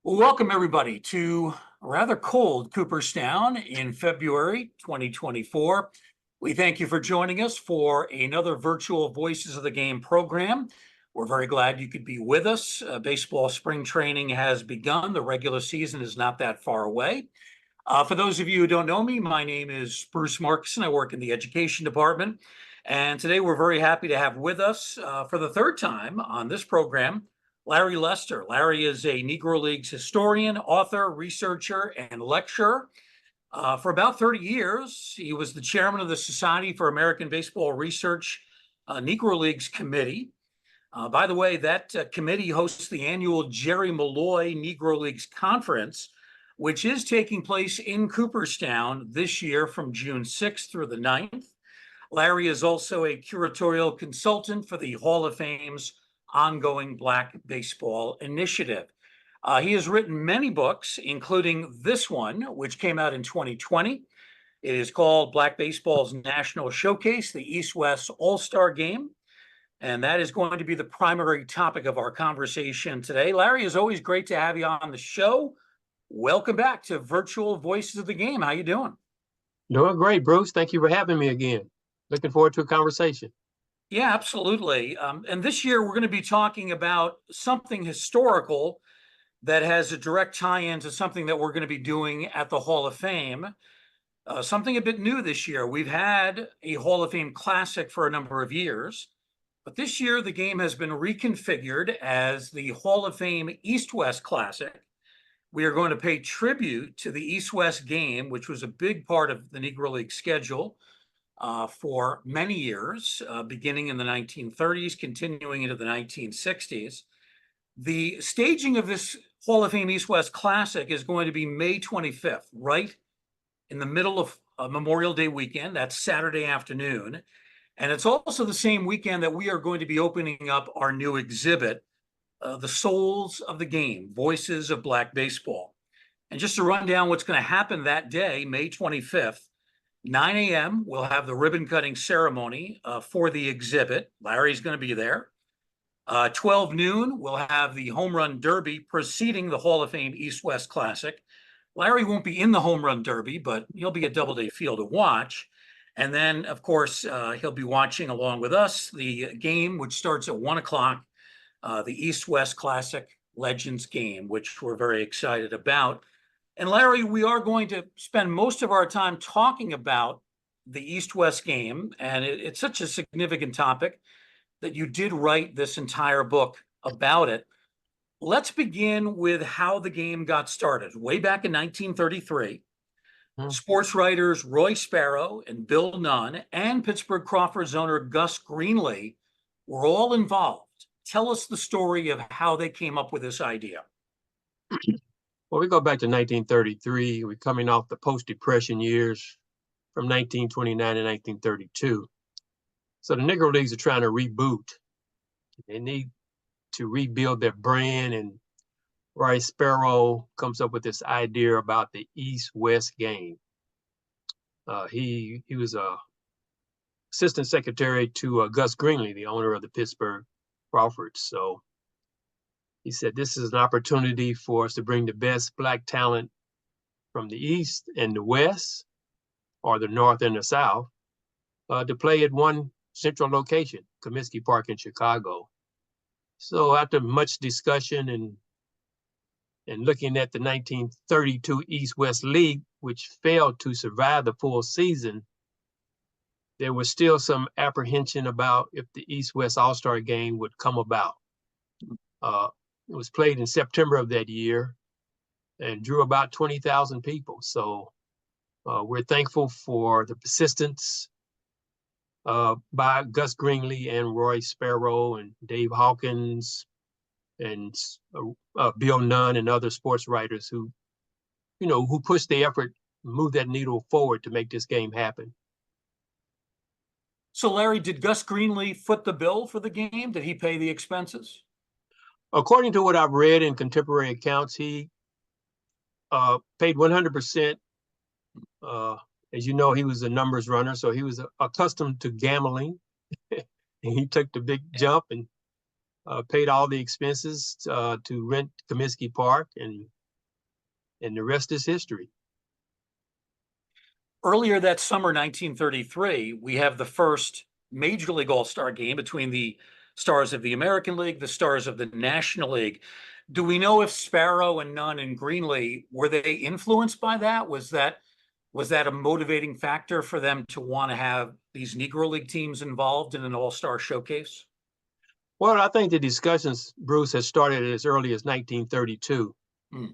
Well, welcome everybody to a rather cold Cooperstown in February 2024. We thank you for joining us for another virtual Voices of the Game program. We're very glad you could be with us. Baseball spring training has begun. The regular season is not that far away. For those of you who don't know me, my name is Bruce Markson. I work in the education department. And today we're very happy to have with us for the third time on this program, Larry Lester. Larry is a Negro Leagues historian, author, researcher, and lecturer. For about 30 years, he was the chairman of the Society for American Baseball Research Negro Leagues Committee. By the way, that committee hosts the annual Jerry Malloy Negro Leagues Conference, which is taking place in Cooperstown this year from June 6th through the 9th. Larry is also a curatorial consultant for the Hall of Fame's ongoing Black Baseball Initiative. He has written many books, including this one, which came out in 2020. It is called Black Baseball's National Showcase, the East-West All-Star Game. And that is going to be the primary topic of our conversation today. Larry, it's always great to have you on the show. Welcome back to Virtual Voices of the Game. How you doing? Doing great, Bruce. Thank you for having me again. Looking forward to a conversation. Yeah, absolutely. And this year we're going to be talking about something historical that has a direct tie-in to something that we're going to be doing at the Hall of Fame. Something a bit new this year. We've had a Hall of Fame Classic for a number of years, but this year the game has been reconfigured as the Hall of Fame East-West Classic. We are going to pay tribute to the East-West game, which was a big part of the Negro League schedule for many years, beginning in the 1930s, continuing into the 1960s. The staging of this Hall of Fame East-West Classic is going to be May 25th, right in the middle of Memorial Day weekend. That's Saturday afternoon. And it's also the same weekend that we are going to be opening up our new exhibit, The Souls of the Game, Voices of Black Baseball. And just to run down what's going to happen that day, May 25th, 9 a.m., we'll have the ribbon cutting ceremony for the exhibit. Larry's going to be there. 12 noon, we'll have the Home Run Derby preceding the Hall of Fame East-West Classic. Larry won't be in the Home Run Derby, but he'll be at Doubleday Field to watch. And then, of course, he'll be watching along with us the game, which starts at 1 o'clock, the East-West Classic Legends game, which we're very excited about. And Larry, we are going to spend most of our time talking about the East-West game, and it's such a significant topic that you did write this entire book about it. Let's begin with how the game got started. Way back in 1933, sports writers Roy Sparrow and Bill Nunn and Pittsburgh Crawfords owner Gus Greenlee were all involved. Tell us the story of how they came up with this idea. Well, we go back to 1933. We're coming off the post-Depression years from 1929 to 1932. So the Negro Leagues are trying to reboot. They need to rebuild their brand, and Roy Sparrow comes up with this idea about the East-West game. He was a assistant secretary to Gus Greenlee, the owner of the Pittsburgh Crawfords. So he said, this is an opportunity for us to bring the best Black talent from the East and the West, or the North and the South, to play at one central location, Comiskey Park in Chicago. So after much discussion and looking at the 1932 East-West League, which failed to survive the full season, there was still some apprehension about if the East-West All-Star game would come about. It was played in September of that year and drew about 20,000 people. So we're thankful for the persistence by Gus Greenlee and Roy Sparrow and Dave Hawkins and Bill Nunn and other sports writers who pushed the effort, moved that needle forward to make this game happen. So Larry, did Gus Greenlee foot the bill for the game? Did he pay the expenses? According to what I've read in contemporary accounts, he paid 100%. As you know, he was a numbers runner, so he was accustomed to gambling. And he took the big jump and paid all the expenses to rent Comiskey Park, and the rest is history. Earlier that summer, 1933, we have the first Major League All-Star game between the stars of the American League, the stars of the National League. Do we know if Sparrow and Nunn and Greenlee, were they influenced by that? Was that a motivating factor for them to want to have these Negro League teams involved in an All-Star showcase? Well, I think the discussions, Bruce, has started as early as 1932. Hmm.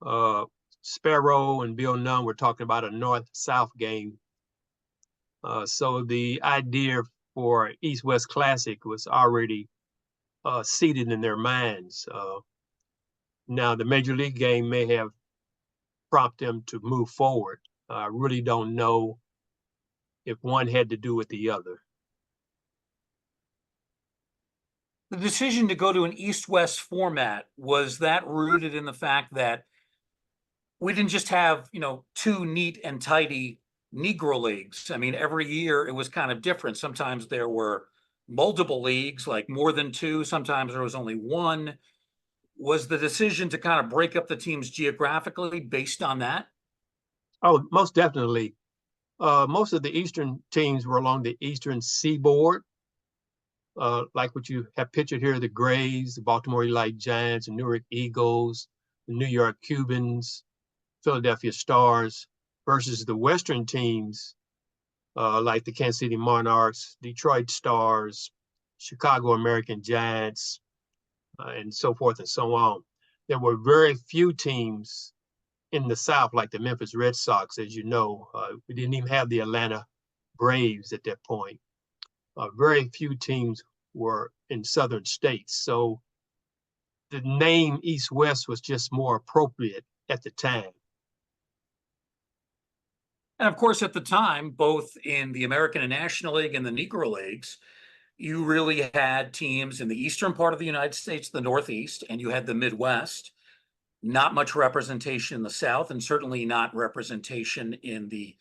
Uh, Sparrow and Bill Nunn were talking about a North-South game. So the idea for East-West Classic was already seated in their minds. Now, the Major League game may have prompted them to move forward. I really don't know if one had to do with the other. The decision to go to an East-West format, was that rooted in the fact that we didn't just have, two neat and tidy Negro leagues? I mean, every year it was kind of different. Sometimes there were multiple leagues, like more than two. Sometimes there was only one. Was the decision to kind of break up the teams geographically based on that? Oh, most definitely. Most of the Eastern teams were along the Eastern Seaboard, like what you have pictured here, the Grays, the Baltimore Elite Giants, the Newark Eagles, the New York Cubans, Philadelphia Stars, versus the Western teams, like the Kansas City Monarchs, Detroit Stars, Chicago American Giants, and so forth and so on. There were very few teams in the South, like the Memphis Red Sox, as you know. We didn't even have the Atlanta Braves at that point. Very few teams were in Southern states. So the name East West was just more appropriate at the time. And of course, at the time, both in the American and National League and the Negro Leagues, you really had teams in the eastern part of the United States, the Northeast, and you had the Midwest. Not much representation in the South, and certainly not representation in the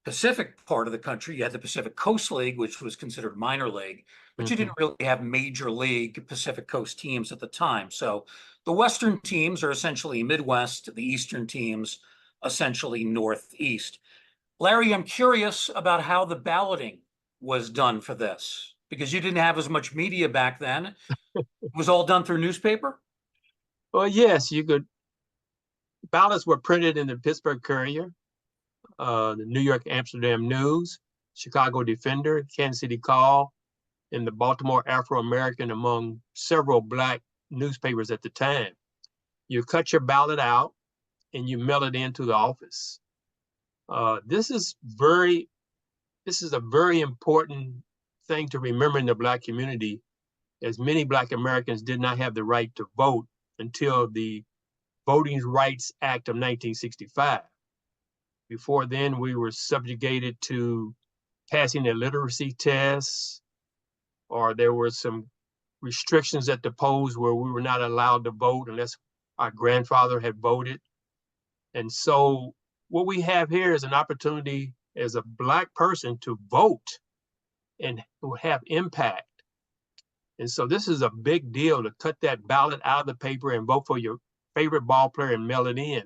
Pacific part of the country. You had the Pacific Coast League, which was considered minor league, but you didn't really have major league Pacific Coast teams at the time. So the Western teams are essentially Midwest, the Eastern teams essentially Northeast. Larry, I'm curious about how the balloting was done for this, because you didn't have as much media back then. It was all done through newspaper? Well, yes, you could. Ballots were printed in the Pittsburgh Courier, the New York Amsterdam News, Chicago Defender, Kansas City Call, and the Baltimore Afro-American, among several Black newspapers at the time. You cut your ballot out and you mail it into the office. This is a very important thing to remember in the Black community, as many Black Americans did not have the right to vote until the Voting Rights Act of 1965. Before then, we were subjugated to passing a literacy test, or there were some restrictions at the polls where we were not allowed to vote unless our grandfather had voted. And so what we have here is an opportunity as a Black person to vote and to have impact. And so this is a big deal, to cut that ballot out of the paper and vote for your favorite ball player and mail it in.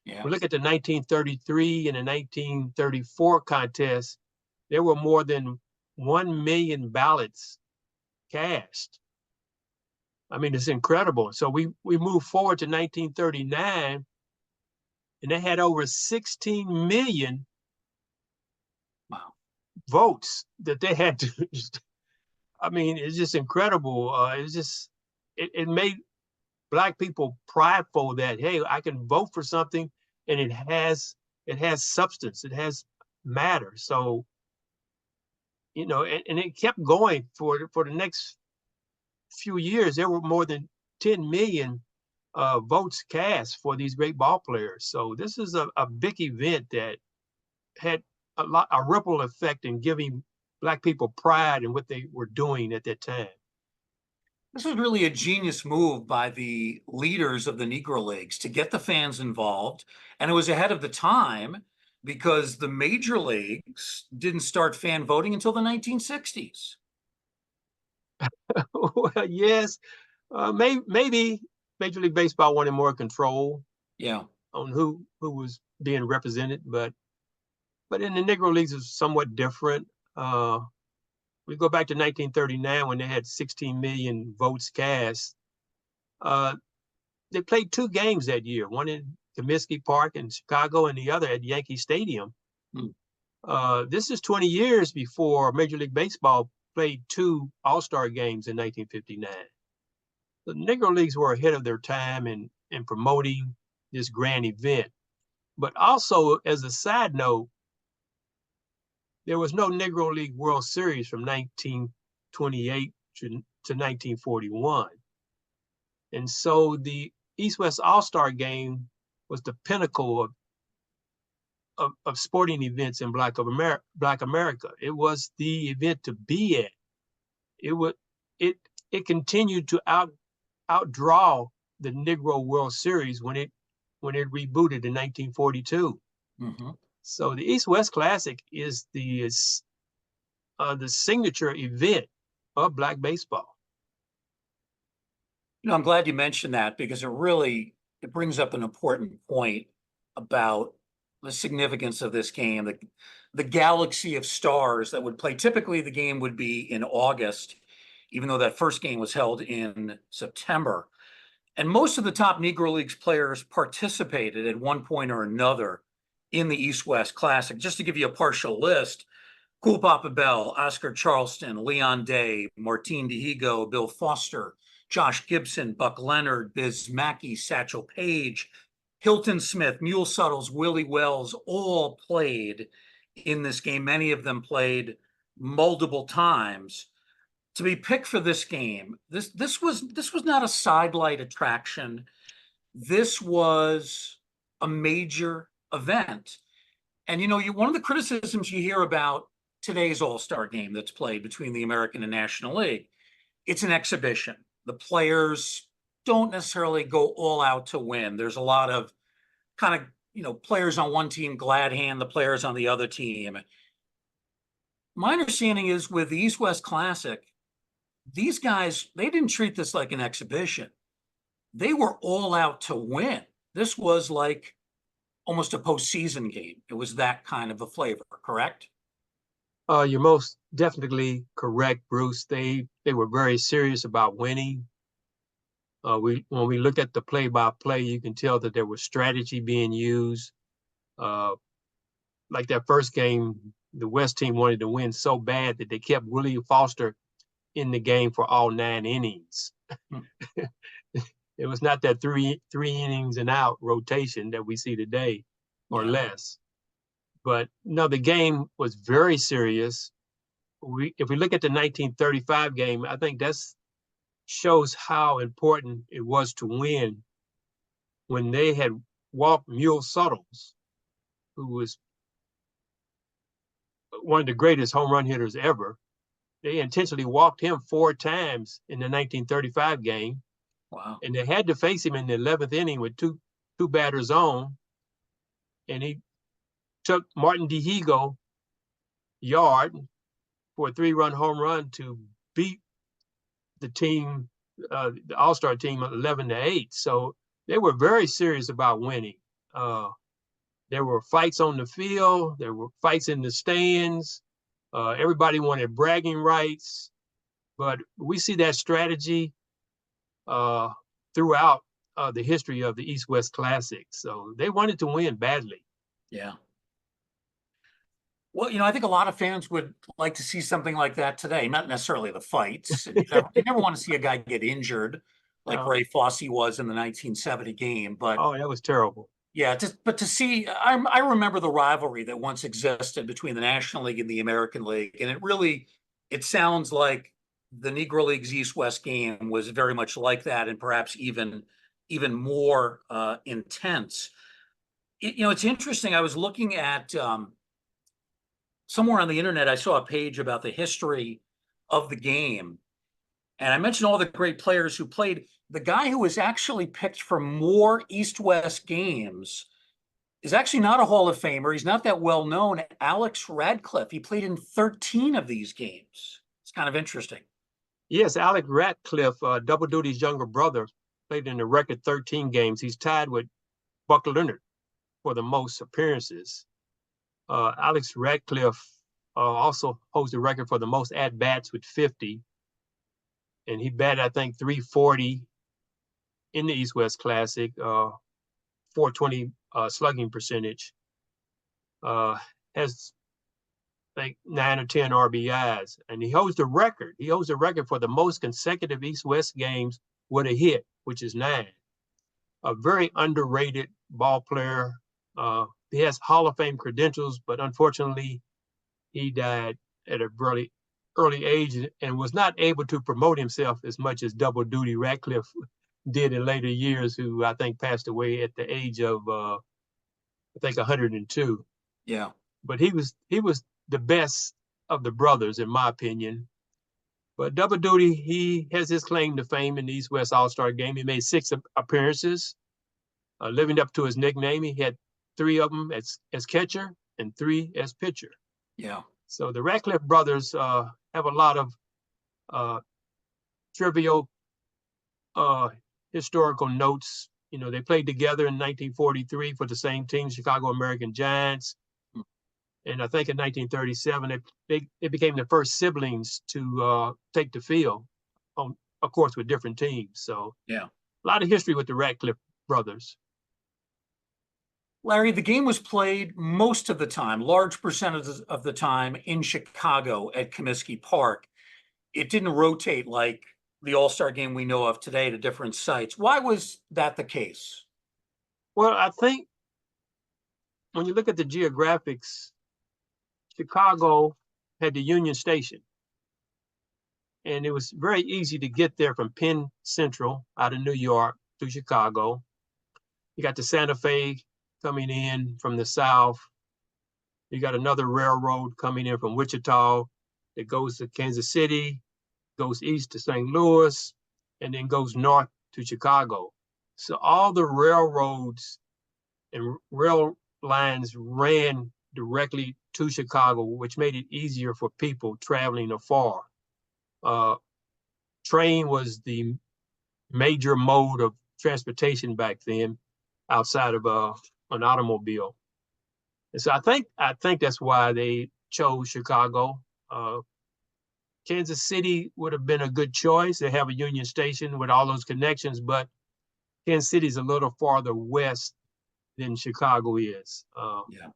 Yeah. We look at the 1933 and the 1934 contest, there were more than 1 million ballots cast. I mean, it's incredible. So we move forward to 1939, and they had over 16 million Wow. votes that they had to. I mean, it's just incredible. It made Black people prideful that, hey, I can vote for something and it has substance, it has matter. So, and it kept going for the next few years. There were more than 10 million votes cast for these great ball players. So this is a big event that had a ripple effect in giving Black people pride in what they were doing at that time. This was really a genius move by the leaders of the Negro Leagues to get the fans involved. And it was ahead of the time, because the major leagues didn't start fan voting until the 1960s. Well, yes, Maybe Major League Baseball wanted more control Yeah. on who was being represented, but in the Negro Leagues is somewhat different. We go back to 1939 when they had 16 million votes cast. Uh, they played two games that year, one in Comiskey Park in Chicago and the other at Yankee Stadium. Hmm. This is 20 years before Major League Baseball played two All-Star games in 1959. The Negro Leagues were ahead of their time in promoting this grand event. But also, as a side note, there was no Negro League World Series from 1928 to 1941. And so the East-West All-Star game was the pinnacle of sporting events in Black America. It was the event to be at. It would it it continued to outdraw the Negro World Series when it rebooted in 1942. Mm-hmm. So the East West Classic is the signature event of Black baseball. I'm glad you mentioned that because it brings up an important point about the significance of this game, the galaxy of stars that would play. Typically, the game would be in August, even though that first game was held in September. And most of the top Negro Leagues players participated at one point or another in the East-West Classic. Just to give you a partial list, Cool Papa Bell, Oscar Charleston, Leon Day, Martin Dihigo, Bill Foster, Josh Gibson, Buck Leonard, Biz Mackey, Satchel Paige, Hilton Smith, Mule Suttles, Willie Wells, all played in this game. Many of them played multiple times. To be picked for this game, this was not a sidelight attraction. This was a major event. And one of the criticisms you hear about today's All-Star game that's played between the American and National League, it's an exhibition. The players don't necessarily go all out to win. There's a lot of kind of, players on one team glad hand the players on the other team. My understanding is with the East-West Classic, these guys, they didn't treat this like an exhibition. They were all out to win. This was like almost a postseason game. It was that kind of a flavor, correct? You're most definitely correct, Bruce. They were very serious about winning. When we look at the play-by-play, you can tell that there was strategy being used. Like that first game, the West team wanted to win so bad that they kept Willie Foster in the game for all 9 innings. Hmm. It was not that three innings and out rotation that we see today or Yeah. less. But no, the game was very serious. If we look at the 1935 game, I think that shows how important it was to win when they had walked Mule Suttles, who was one of the greatest home run hitters ever. They intentionally walked him 4 times in the 1935 game. Wow. And they had to face him in the 11th inning with two batters on. And he took Martin Dihigo yard for a 3-run home run to beat the team, the All-Star team 11-8. So they were very serious about winning. There were fights on the field. There were fights in the stands. Everybody wanted bragging rights. But we see that strategy throughout the history of the East-West Classic. So they wanted to win badly. Yeah. Well, I think a lot of fans would like to see something like that today, not necessarily the fights. You never want to see a guy get injured like Ray Fosse was in the 1970 game. But Oh, that was terrible. yeah, but to see, I remember the rivalry that once existed between the National League and the American League. And it sounds like the Negro Leagues East-West game was very much like that and perhaps even more intense. It's interesting. I was looking at somewhere on the internet, I saw a page about the history of the game. And I mentioned all the great players who played. The guy who was actually picked for more East-West games is actually not a Hall of Famer. He's not that well known. Alex Radcliffe. He played in 13 of these games. It's kind of interesting. Yes, Alec Ratcliffe, Double Duty's younger brother, played in a record 13 games. He's tied with Buck Leonard for the most appearances. Alex Ratcliffe also holds the record for the most at-bats with 50. And he batted, I think, 340 in the East-West Classic, 420 slugging percentage. Has like 9 or 10 RBIs, and he holds the record. He holds the record for the most consecutive East-West games with a hit, which is 9. A very underrated ball player. He has Hall of Fame credentials, but unfortunately, he died at a really early age and was not able to promote himself as much as Double Duty Ratcliffe did in later years, who I think passed away at the age of I think 102. Yeah. But he was the best of the brothers, in my opinion. But Double Duty, he has his claim to fame in the East-West All-Star Game. He made 6 appearances, living up to his nickname. He had 3 of them as catcher and 3 as pitcher. Yeah. So the Ratcliffe brothers have a lot of trivial historical notes. You know, they played together in 1943 for the same team, Chicago American Giants. And I think in 1937, they became the first siblings to take the field, of course, with different teams. So Yeah. a lot of history with the Ratcliffe brothers. Larry, the game was played most of the time, large percentages of the time in Chicago at Comiskey Park. It didn't rotate like the All-Star game we know of today to different sites. Why was that the case? Well, I think when you look at the geographics, Chicago had the Union Station, and it was very easy to get there from Penn Central out of New York to Chicago. You got the Santa Fe coming in from the south. You got another railroad coming in from Wichita that goes to Kansas City, goes east to St. Louis, and then goes north to Chicago. So all the railroads and rail lines ran directly to Chicago, which made it easier for people traveling afar. Train was the major mode of transportation back then, outside of an automobile. And so I think that's why they chose Chicago. Kansas City would have been a good choice. They have a Union Station with all those connections, but Kansas City is a little farther west than Chicago is. Yeah.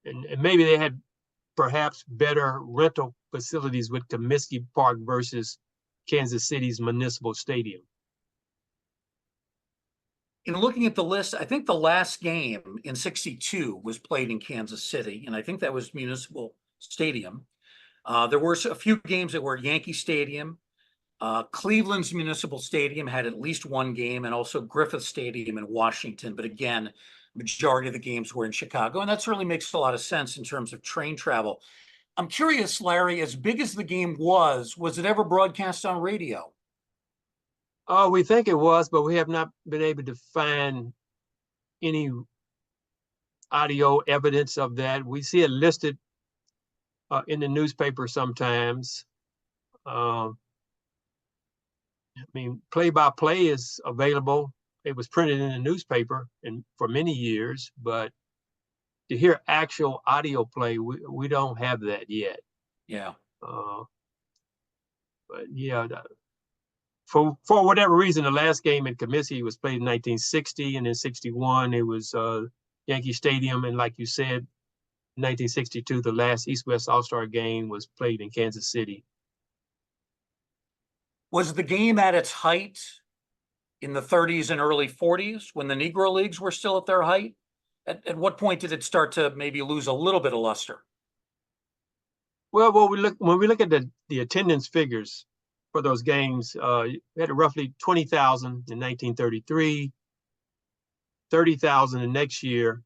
And maybe they had perhaps better rental facilities with Comiskey Park versus Kansas City's Municipal Stadium. In looking at the list, I think the last game in 62 was played in Kansas City, and I think that was Municipal Stadium. There were a few games that were at Yankee Stadium. Cleveland's Municipal Stadium had at least one game, and also Griffith Stadium in Washington. But again, majority of the games were in Chicago, and that certainly makes a lot of sense in terms of train travel. I'm curious, Larry, as big as the game was it ever broadcast on radio? Oh, we think it was, but we have not been able to find any audio evidence of that. We see it listed in the newspaper sometimes. I mean, play-by-play is available. It was printed in the newspaper and for many years, but to hear actual audio play, we don't have that yet. Yeah. But yeah, for whatever reason, the last game in Comiskey was played in 1960, and in 61 it was Yankee Stadium, and like you said, in 1962 the last East-West All-Star game was played in Kansas City. Was the game at its height in the 30s and early 40s when the Negro Leagues were still at their height? At what point did it start to maybe lose a little bit of luster? Well, when we look at the attendance figures for those games, we had roughly 20,000 in 1933, 30,000 the next year.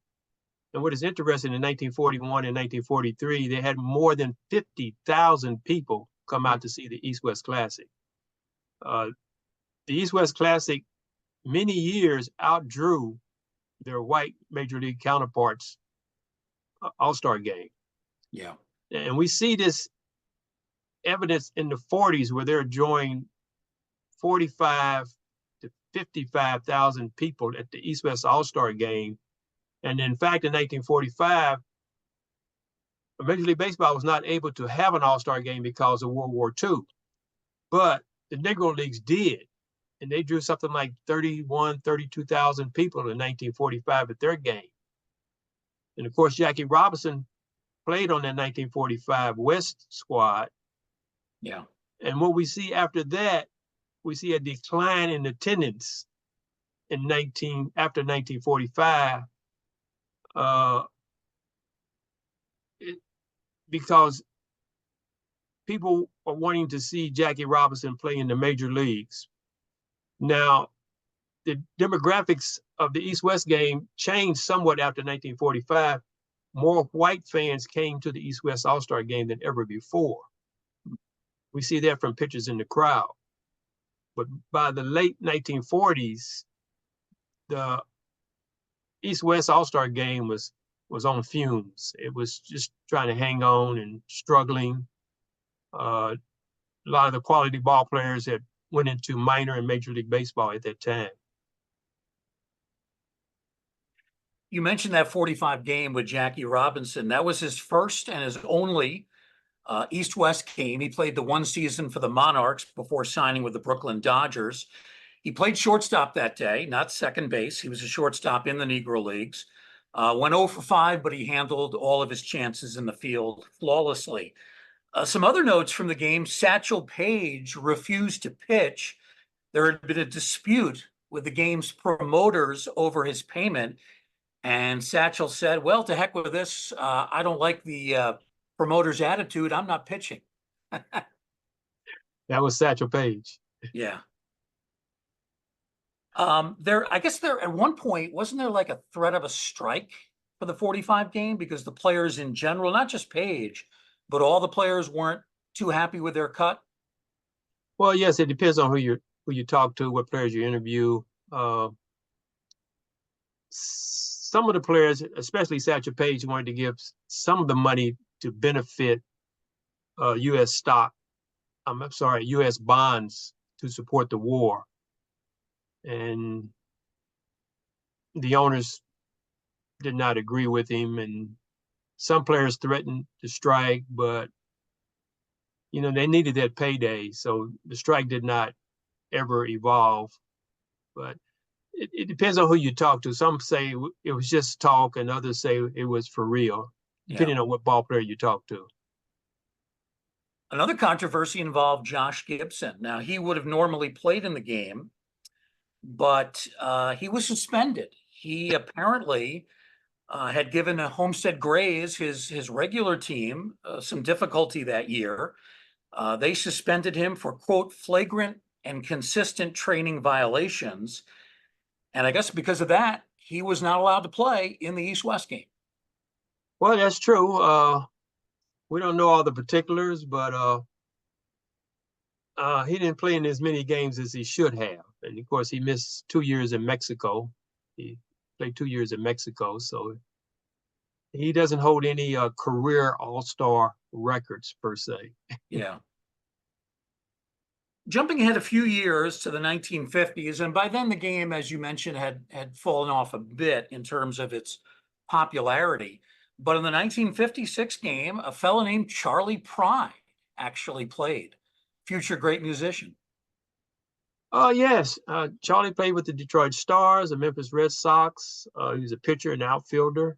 And what is interesting, in 1941 and 1943, they had more than 50,000 people come out to see the East-West Classic. The East-West Classic many years outdrew their white major league counterparts All-Star game. Yeah. And we see this evidence in the 40s where they're enjoying 45 to 55,000 people at the East-West All-Star game. And in fact, in 1945, Major League Baseball was not able to have an All-Star game because of World War II. But the Negro Leagues did. And they drew something like 32,000 people in 1945 at their game. And of course, Jackie Robinson played on that 1945 West squad. Yeah. And what we see after that, we see a decline in attendance after 1945, because people are wanting to see Jackie Robinson play in the major leagues. Now, the demographics of the East-West game changed somewhat after 1945. More white fans came to the East-West All-Star game than ever before. We see that from pictures in the crowd. But by the late 1940s, the East-West All-Star game was on fumes. It was just trying to hang on and struggling. A lot of the quality ball players had went into minor and Major League Baseball at that time. You mentioned that 45 game with Jackie Robinson. That was his first and his only East-West game. He played the one season for the Monarchs before signing with the Brooklyn Dodgers. He played shortstop that day, not second base. He was a shortstop in the Negro Leagues. Went 0 for 5, but he handled all of his chances in the field flawlessly. Some other notes from the game: Satchel Paige refused to pitch. There had been a dispute with the game's promoters over his payment. And Satchel said, well, to heck with this. I don't like the promoter's attitude. I'm not pitching. That was Satchel Paige. Yeah. I guess there at one point, wasn't there like a threat of a strike for the 45 game because the players in general, not just Paige, but all the players weren't too happy with their cut? Well, yes, it depends on who you talk to, what players you interview. Some of the players, especially Satchel Paige, wanted to give some of the money to benefit U.S. stock. I'm sorry, U.S. bonds to support the war. And the owners did not agree with him. And some players threatened to strike, but, they needed that payday. So the strike did not ever evolve. But it depends on who you talk to. Some say it was just talk, and others say it was for real, depending on what ball player you talk to. Another controversy involved Josh Gibson. Now, he would have normally played in the game, but he was suspended. He apparently had given a Homestead Grays, his regular team, some difficulty that year. They suspended him for, quote, flagrant and consistent training violations. And I guess because of that, he was not allowed to play in the East-West game. Well, that's true. We don't know all the particulars, but he didn't play in as many games as he should have. And of course, he missed 2 years in Mexico. He played 2 years in Mexico, so he doesn't hold any career All-Star records per se. Yeah. Jumping ahead a few years to the 1950s, and by then the game, as you mentioned, had fallen off a bit in terms of its popularity. But in the 1956 game, a fellow named Charlie Pride actually played. Future great musician. Oh, yes. Charlie played with the Detroit Stars, the Memphis Red Sox. He was a pitcher and outfielder.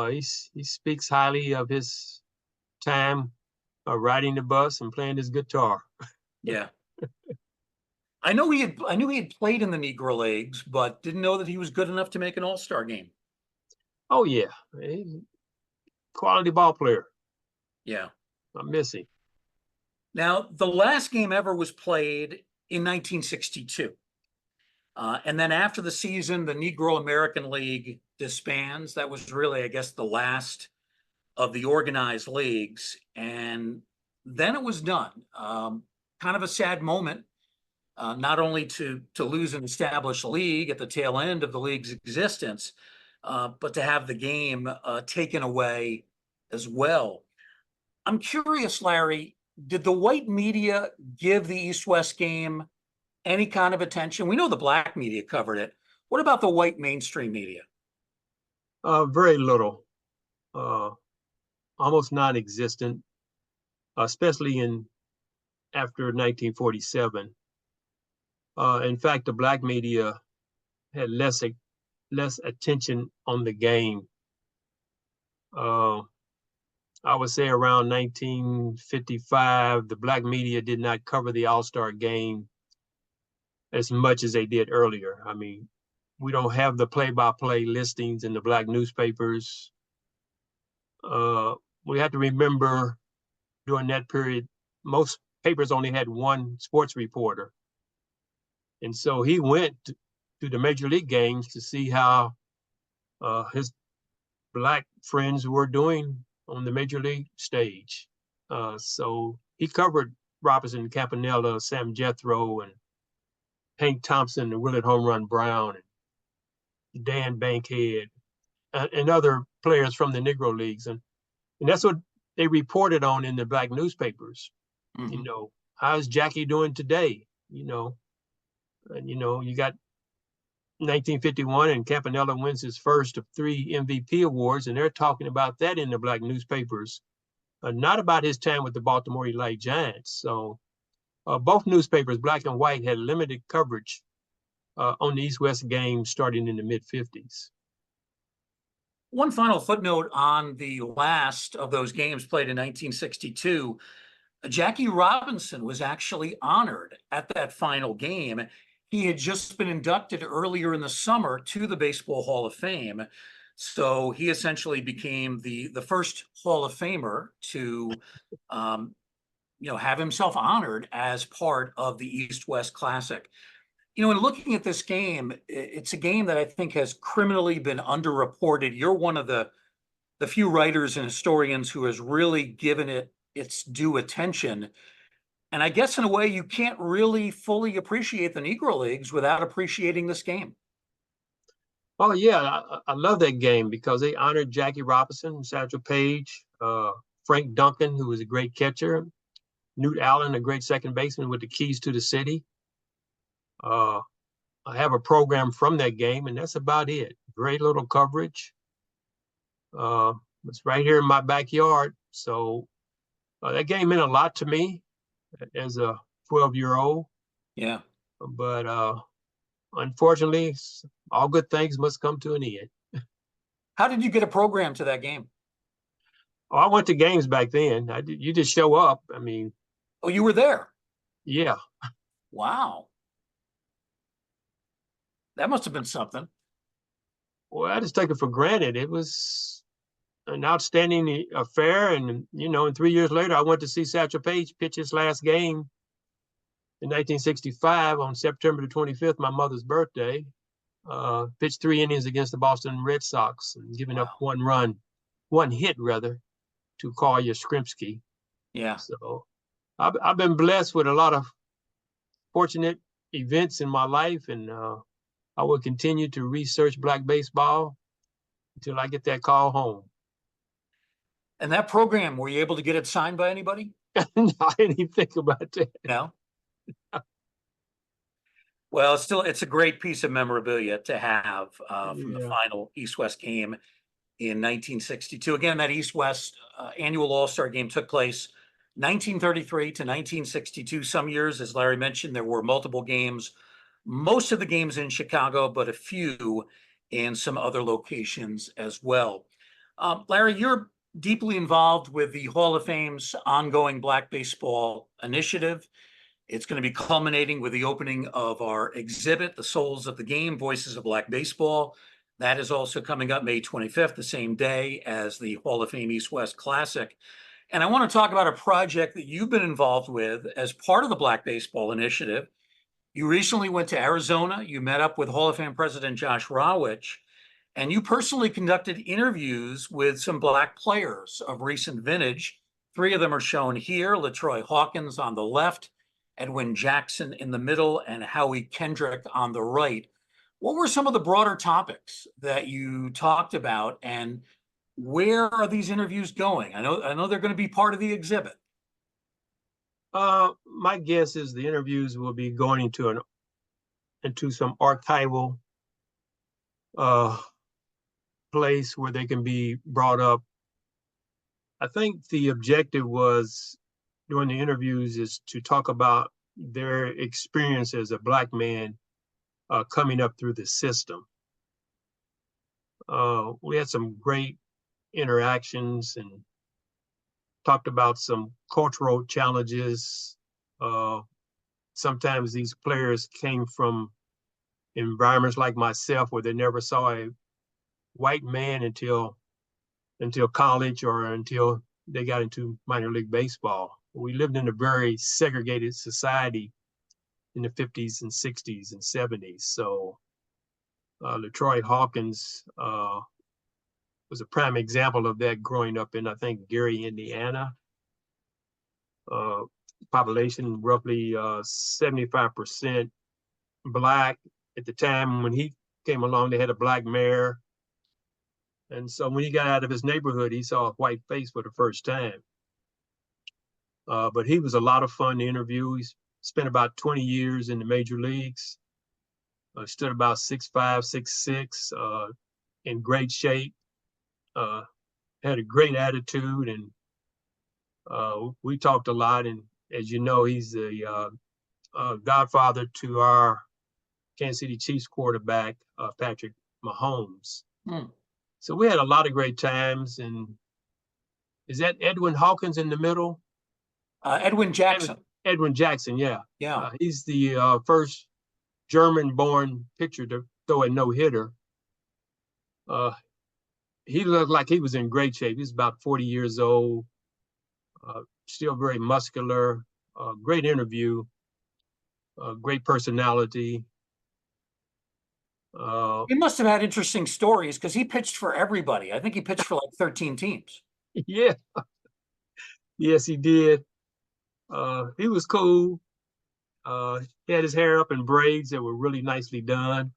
He speaks highly of his time riding the bus and playing his guitar. Yeah. I knew he had played in the Negro Leagues, but didn't know that he was good enough to make an All-Star game. Oh, yeah. He's a quality ball player. Yeah. I miss him. Now, the last game ever was played in 1962. And then after the season, the Negro American League disbands. That was really, I guess, the last of the organized leagues. And then it was done. Kind of a sad moment, not only to lose an established league at the tail end of the league's existence, but to have the game taken away as well. I'm curious, Larry, did the white media give the East-West game any kind of attention? We know the black media covered it. What about the white mainstream media? Very little, uh, almost non-existent, especially in after 1947. In fact, the black media had less attention on the game. Uh, I would say around 1955, the black media did not cover the All-Star game as much as they did earlier. I mean, we don't have the play-by-play listings in the black newspapers. Uh, we have to remember during that period, most papers only had one sports reporter. And so he went to the major league games to see how his black friends were doing on the major league stage. So he covered Robinson, Campanella, Sam Jethro, and Hank Thompson, and Willard Home Run Brown, and Dan Bankhead, and other players from the Negro Leagues. And that's what they reported on in the black newspapers. Mm-hmm. You know, how's Jackie doing today? You know, and you got 1951 and Campanella wins his first of 3 MVP awards, and they're talking about that in the black newspapers, not about his time with the Baltimore Elite Giants. So both newspapers, black and white, had limited coverage on the East-West game starting in the mid-50s. One final footnote on the last of those games played in 1962. Jackie Robinson was actually honored at that final game. He had just been inducted earlier in the summer to the Baseball Hall of Fame. So he essentially became the first Hall of Famer to have himself honored as part of the East-West Classic. In looking at this game, it's a game that I think has criminally been underreported. You're one of the few writers and historians who has really given it its due attention. And I guess in a way, you can't really fully appreciate the Negro Leagues without appreciating this game. Oh yeah, I love that game because they honored Jackie Robinson, Satchel Paige, Frank Duncan, who was a great catcher, Newt Allen, a great second baseman with the keys to the city. I have a program from that game, and that's about it. Great little coverage. It's right here in my backyard. So that game meant a lot to me as a 12-year-old. Yeah. But unfortunately, all good things must come to an end. How did you get a program to that game? Oh, I went to games back then. You just show up. I mean, Oh, you were there. yeah. Wow. That must have been something. Well, I just take it for granted. It was an outstanding affair. And, and 3 years later, I went to see Satchel Paige pitch his last game in 1965 on September the 25th, my mother's birthday. Pitched 3 innings against the Boston Red Sox and giving up one hit rather, to Carl Yastrzemski. Yeah. So I've been blessed with a lot of fortunate events in my life, and I will continue to research black baseball until I get that call home. And that program, were you able to get it signed by anybody? No, I didn't even think about that. No. Well, it's a great piece of memorabilia to have from the final East-West game in 1962. Again, that East-West annual All-Star game took place 1933 to 1962. Some years, as Larry mentioned, there were multiple games, most of the games in Chicago, but a few in some other locations as well. Larry, you're deeply involved with the Hall of Fame's ongoing Black Baseball Initiative. It's going to be culminating with the opening of our exhibit, The Souls of the Game, Voices of Black Baseball. That is also coming up May 25th, the same day as the Hall of Fame East-West Classic. And I want to talk about a project that you've been involved with as part of the Black Baseball Initiative. You recently went to Arizona. You met up with Hall of Fame President Josh Rawitsch, and you personally conducted interviews with some Black players of recent vintage. 3 of them are shown here: LaTroy Hawkins on the left, Edwin Jackson in the middle, and Howie Kendrick on the right. What were some of the broader topics that you talked about, and where are these interviews going? I know they're going to be part of the exhibit. My guess is the interviews will be going into some archival uh place where they can be brought up. I think the objective was during the interviews is to talk about their experience as a black man coming up through the system. We had some great interactions and talked about some cultural challenges. Uh, Sometimes these players came from environments like myself where they never saw a white man until college or until they got into minor league baseball. We lived in a very segregated society in the 50s and 60s and 70s. So LaTroy Hawkins was a prime example of that growing up in, I think, Gary, Indiana. Uh, Population roughly 75% black. At the time when he came along, they had a black mayor. And so when he got out of his neighborhood, he saw a white face for the first time. But he was a lot of fun to interview. He spent about 20 years in the major leagues, stood about 6'5", 6'6", in great shape, had a great attitude, and we talked a lot. And as you know, he's the godfather to our Kansas City Chiefs quarterback, Patrick Mahomes. Hmm. So we had a lot of great times. And is that Edwin Hawkins in the middle? Edwin Jackson. Edwin Jackson, yeah. Yeah. He's the first German-born pitcher to throw a no-hitter. He looked like he was in great shape. He's about 40 years old, still very muscular, great interview, great personality. He must have had interesting stories because he pitched for everybody. I think he pitched for like 13 teams. Yeah, yes, he did. He was cool. He had his hair up in braids that were really nicely done.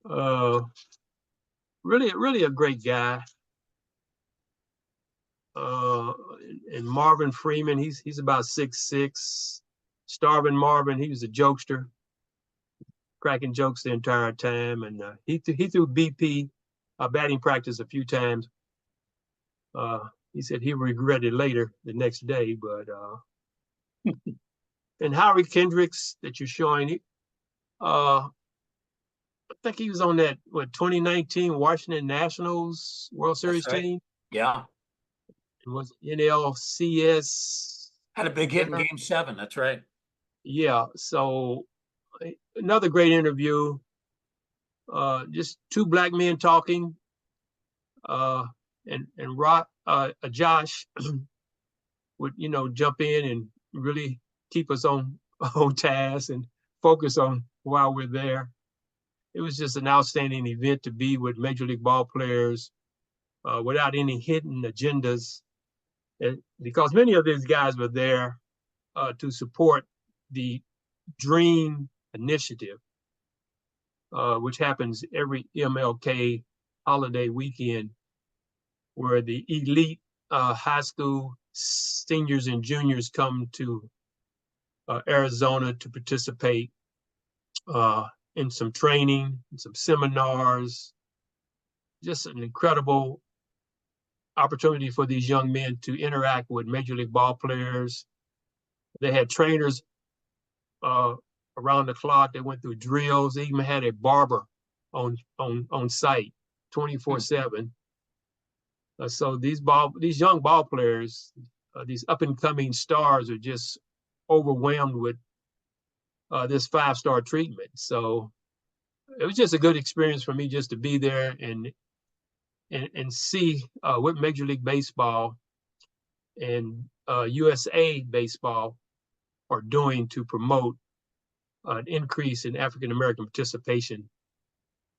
uh, really a great guy. Uh, and Marvin Freeman, he's about 6'6". Starvin Marvin, he was a jokester, cracking jokes the entire time, and he threw BP batting practice a few times. He said he regretted later the next day, but and Howie Kendricks that you're showing, I think he was on that 2019 Washington Nationals World That's Series right. team. Yeah. It was NLCS. Had a big hit in Game 7. That's right. Yeah, so another great interview. Just two black men talking, uh, and Josh would jump in and really keep us on on task and focus on while we're there. It was just an outstanding event to be with major league ball players without any hidden agendas, and because many of these guys were there to support the Dream Initiative, which happens every MLK holiday weekend, where the elite high school seniors and juniors come to Arizona to participate in some training, some seminars, just an incredible opportunity for these young men to interact with major league ball players. They had trainers around the clock. They went through drills. They even had a barber on site 24/7. So these young ball players, these up and coming stars, are just overwhelmed with this 5-star treatment. So it was just a good experience for me just to be there and see what Major League Baseball and USA Baseball are doing to promote an increase in African American participation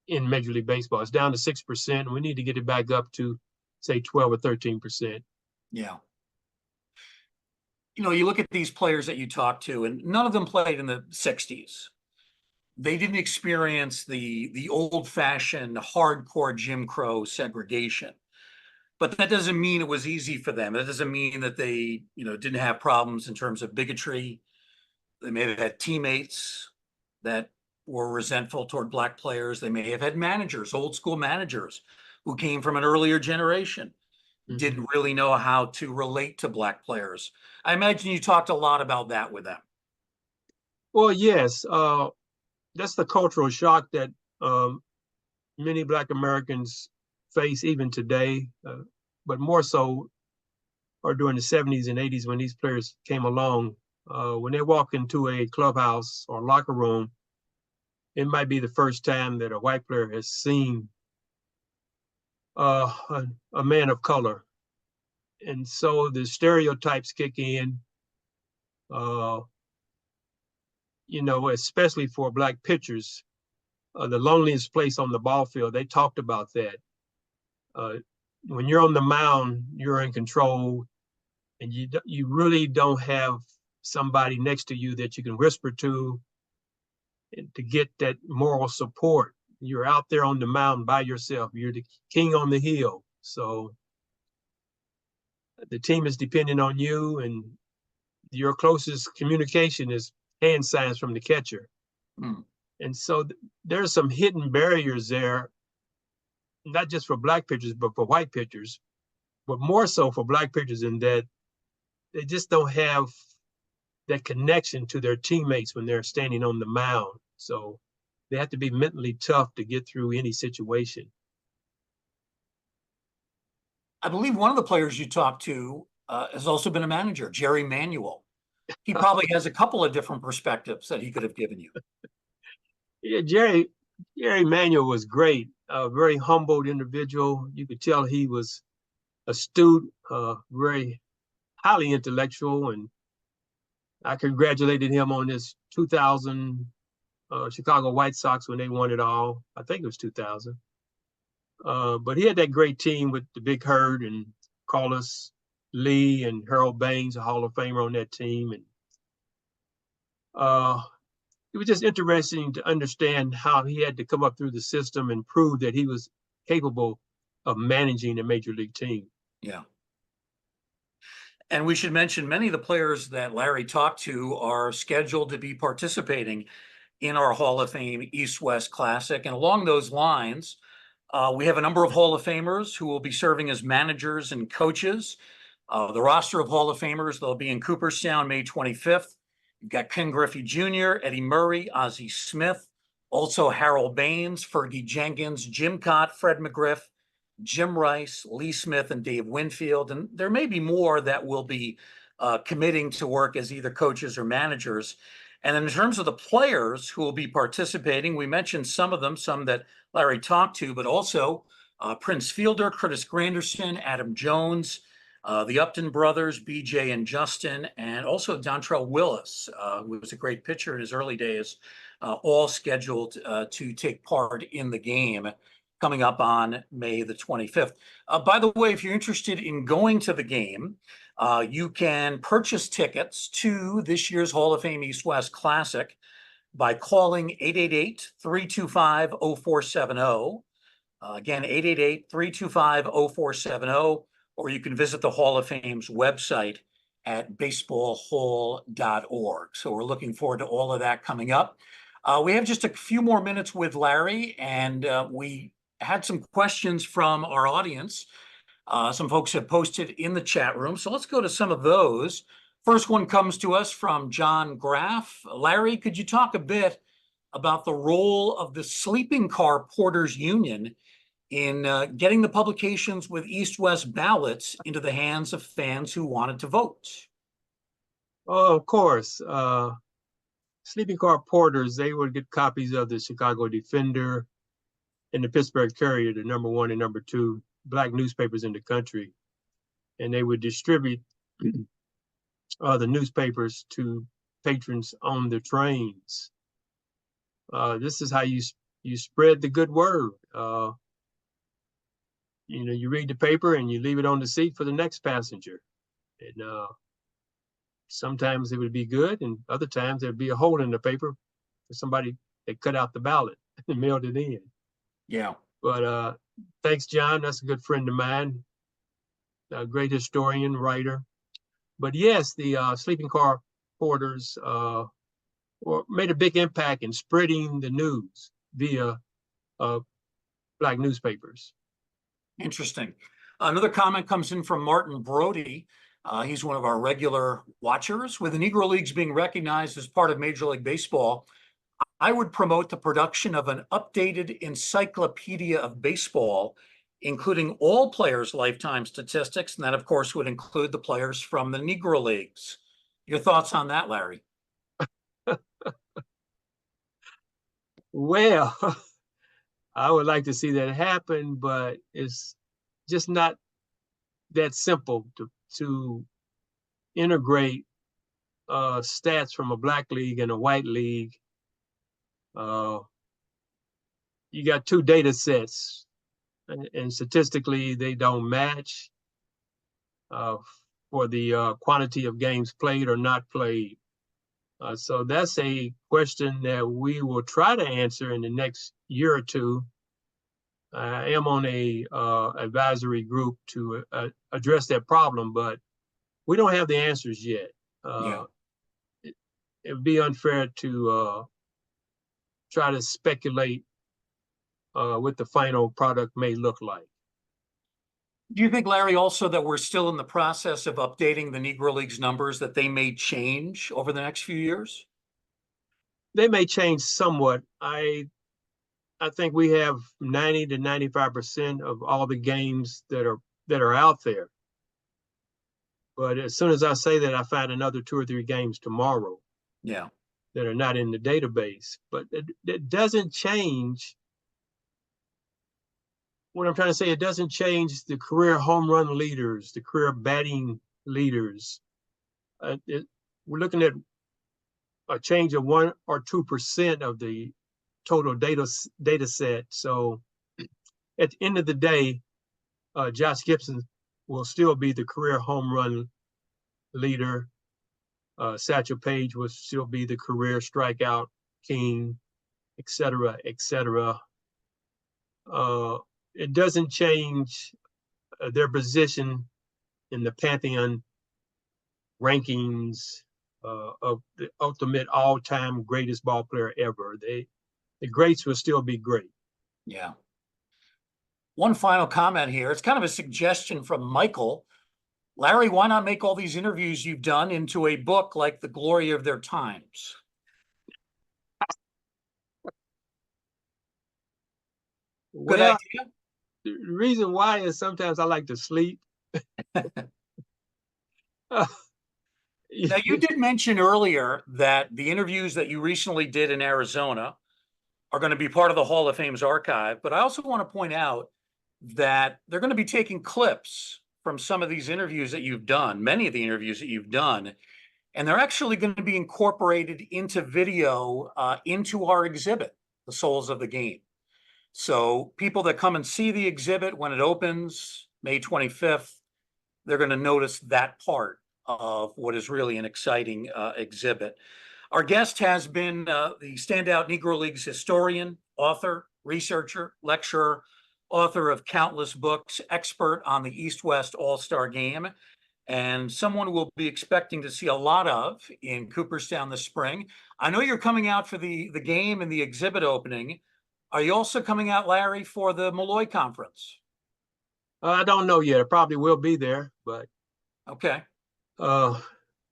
in Major League Baseball. It's down to 6%. We need to get it back up to, say, 12 or 13%. Yeah. You look at these players that you talk to, and none of them played in the 60s. They didn't experience the old-fashioned hardcore Jim Crow segregation. But that doesn't mean it was easy for them. That doesn't mean that they, didn't have problems in terms of bigotry. They may have had teammates that were resentful toward black players. They may have had managers, old school managers who came from an earlier generation, Mhm. didn't really know how to relate to black players. I imagine you talked a lot about that with them. Well, yes, that's the cultural shock that um, many Black Americans face even today, but more so or during the 70s and 80s when these players came along. When they walk into a clubhouse or locker room, it might be the first time that a white player has seen a man of color. And so the stereotypes kick in, uh, especially for black pitchers. The loneliest place on the ball field, they talked about that. Uh, when you're on the mound, you're in control, and you really don't have somebody next to you that you can whisper to and to get that moral support. You're out there on the mountain by yourself. You're the king on the hill. So the team is depending on you, and your closest communication is hand signs from the catcher. Hmm. And so there's some hidden barriers there, not just for black pitchers, but for white pitchers, but more so for black pitchers in that they just don't have that connection to their teammates when they're standing on the mound. So they have to be mentally tough to get through any situation. I believe one of the players you talked to has also been a manager, Jerry Manuel. He probably has a couple of different perspectives that he could have given you. Yeah, Jerry Manuel was great, a very humbled individual. You could tell he was astute, very highly intellectual, and I congratulated him on his 2000 Chicago White Sox when they won it all. I think it was 2000. But he had that great team with the Big Herd and Carlos Lee and Harold Baines, a Hall of Famer on that team. And uh, it was just interesting to understand how he had to come up through the system and prove that he was capable of managing a major league team. Yeah. And we should mention many of the players that Larry talked to are scheduled to be participating in our Hall of Fame East West Classic. And along those lines, we have a number of Hall of Famers who will be serving as managers and coaches. The roster of Hall of Famers, they'll be in Cooperstown May 25th. You've got Ken Griffey Jr., Eddie Murray, Ozzie Smith, also Harold Baines, Fergie Jenkins, Jim Cott, Fred McGriff, Jim Rice, Lee Smith, and Dave Winfield. And there may be more that will be committing to work as either coaches or managers. And in terms of the players who will be participating, we mentioned some of them, some that Larry talked to, but also Prince Fielder, Curtis Granderson, Adam Jones, the Upton brothers, BJ and Justin, and also Dontrell Willis, who was a great pitcher in his early days, all scheduled to take part in the game coming up on May the 25th. By the way, if you're interested in going to the game, you can purchase tickets to this year's Hall of Fame East West Classic by calling 888-325-0470. Again, 888-325-0470, or you can visit the Hall of Fame's website at baseballhall.org. So we're looking forward to all of that coming up. We have just a few more minutes with Larry, and we had some questions from our audience. Some folks have posted in the chat room. So let's go to some of those. First one comes to us from John Graff. Larry, could you talk a bit about the role of the Sleeping Car Porters Union in getting the publications with East-West ballots into the hands of fans who wanted to vote? Oh, of course. Sleeping Car Porters, they would get copies of the Chicago Defender and the Pittsburgh Courier, the number one and number two black newspapers in the country. And they would distribute the newspapers to patrons on the trains. This is how you spread the good word. You read the paper and you leave it on the seat for the next passenger. And sometimes it would be good, and other times there'd be a hole in the paper for somebody that cut out the ballot and mailed it in. Yeah. But thanks, John. That's a good friend of mine. a great historian, writer. But yes, the sleeping car porters made a big impact in spreading the news via uh, black newspapers. Interesting. Another comment comes in from Martin Brody. He's one of our regular watchers. With the Negro Leagues being recognized as part of Major League Baseball, I would promote the production of an updated encyclopedia of baseball, including all players' lifetime statistics. And that, of course, would include the players from the Negro Leagues. Your thoughts on that, Larry? Well, I would like to see that happen, but it's just not that simple to integrate stats from a black league and a white league. You got two data sets, and statistically they don't match uh, for the quantity of games played or not played. So that's a question that we will try to answer in the next year or two. I am on a advisory group to address that problem, but we don't have the answers yet. Yeah. It would be unfair to try to speculate what the final product may look like. Do you think, Larry, also that we're still in the process of updating the Negro Leagues numbers, that they may change over the next few years? They may change somewhat. I think we have 90 to 95% of all the games that are out there. But as soon as I say that, I find another 2 or 3 games tomorrow. Yeah. That are not in the database. But it doesn't change. What I'm trying to say, it doesn't change the career home run leaders, the career batting leaders. We're looking at a change of 1 or 2% of the total data set. So at the end of the day, Josh Gibson will still be the career home run leader. Satchel Paige will still be the career strikeout king, et cetera, et cetera. It doesn't change their position in the pantheon rankings of the ultimate all-time greatest ball player ever. The greats will still be great. Yeah. One final comment here. It's kind of a suggestion from Michael. Larry, why not make all these interviews you've done into a book like The Glory of Their Times? Good Well, idea. the reason why is sometimes I like to sleep. Now, you did mention earlier that the interviews that you recently did in Arizona are going to be part of the Hall of Fame's archive, but I also want to point out that they're going to be taking clips from some of these interviews that you've done, many of the interviews that you've done, and they're actually going to be incorporated into video into our exhibit, The Souls of the Game. So people that come and see the exhibit when it opens May 25th, they're going to notice that part of what is really an exciting exhibit. Our guest has been the standout Negro Leagues historian, author, researcher, lecturer, author of countless books, expert on the East-West All-Star Game, and someone we'll be expecting to see a lot of in Cooperstown this spring. I know you're coming out for the game and the exhibit opening. Are you also coming out, Larry, for the Malloy Conference? I don't know yet. I probably will be there, but Okay,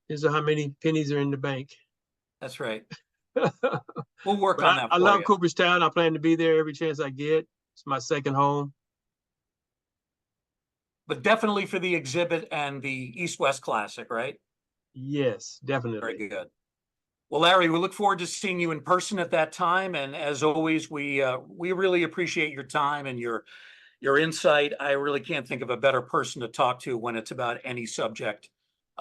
these are how many pennies are in the bank. that's right. But We'll work on that I for love you. Cooperstown. I plan to be there every chance I get. It's my second home. But definitely for the exhibit and the East-West Classic, right? Yes, Very definitely. good. Well, Larry, we look forward to seeing you in person at that time. And as always, we really appreciate your time and your insight. I really can't think of a better person to talk to when it's about any subject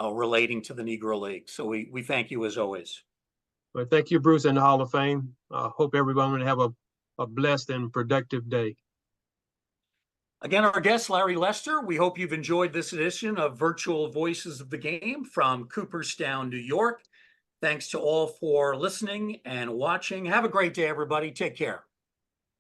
relating to the Negro League. So we thank you as always. But thank you, Bruce, and the Hall of Fame. I hope everyone will have a blessed and productive day. Again, our guest, Larry Lester. We hope you've enjoyed this edition of Virtual Voices of the Game from Cooperstown, New York. Thanks to all for listening and watching. Have a great day, everybody. Take care.